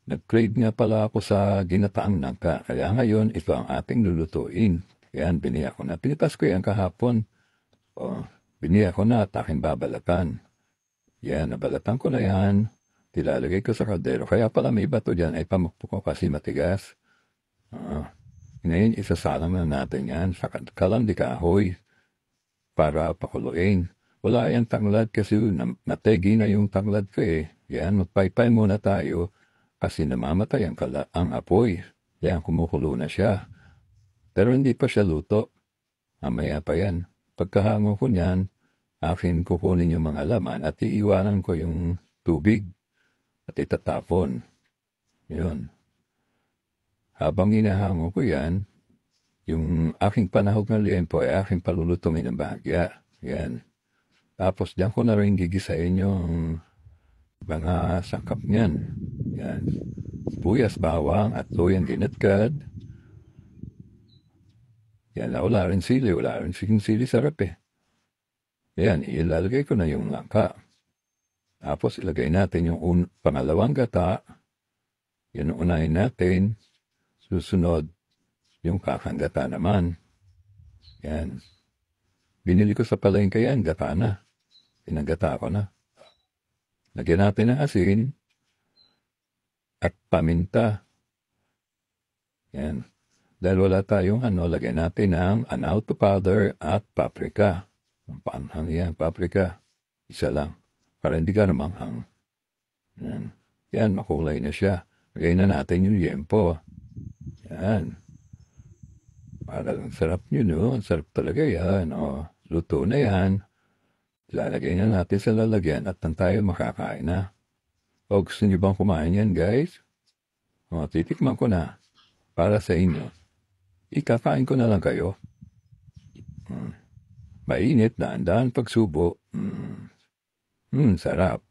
Nag-crave nga pala ako sa ginataang nangka, kaya ngayon ito ang ating lulutuin. Yan, biniya ko na. Pinitas ko yan kahapon. O, biniya ko na at aking babalatan. Yan, nabalatan ko na yan. Tilalagay ko sa kaldero. Kaya pala may bato dyan ay pamukpok ko kasi matigas. Ngayon, isasalang na natin yan sa kalamdi kahoy para pakuluin. Wala yan tanglad kasi nategi na yung tanglad ko eh. Yan, magpaypay muna tayo kasi namamatay ang apoy. Yan, kumukulo na siya. Pero hindi pa siya luto. Mamaya pa yan. Pagkahango ko niyan, akin kukunin yung mga laman at iiwanan ko yung tubig at itatapon. Yun. Habang inahango ko yan, yung aking panahog na liempo ay aking palulutungin ng bahagya. Yan. Tapos diyan ko na rin gigisain yung mga sangkap niyan. Yan. Sibuyas, bawang at tuyang ginatgad. Yan, wala rin sili. Wala rin sili sarap eh. Yan, ilalagay ko na yung langka. Tapos ilagay natin yung pangalawang gata. Yan unahin natin. Susunod, yung kakang gata naman. Yan. Binili ko sa palengke yan, gata na. Pinagata ko na. Lagyan natin ng asin at paminta. Yan. Dahil wala tayong lagyan natin ng annatto powder at paprika. Ang panghang yan, paprika. Isa lang. Para hindi ka namanghang. Yan. Yan, makulay na siya. Lagyan na natin yung liempo. Yan. Parang sarap nyo, no? Sarap talaga yan. O, luto na yan. Lalagay na natin sa lalagyan at tayo makakain na. O, gusto nyo bang kumain yan, guys? O, titikman ko na. Para sa inyo. Ikakain ko na lang kayo. Mainit, daan-daan pagsubo. Sarap.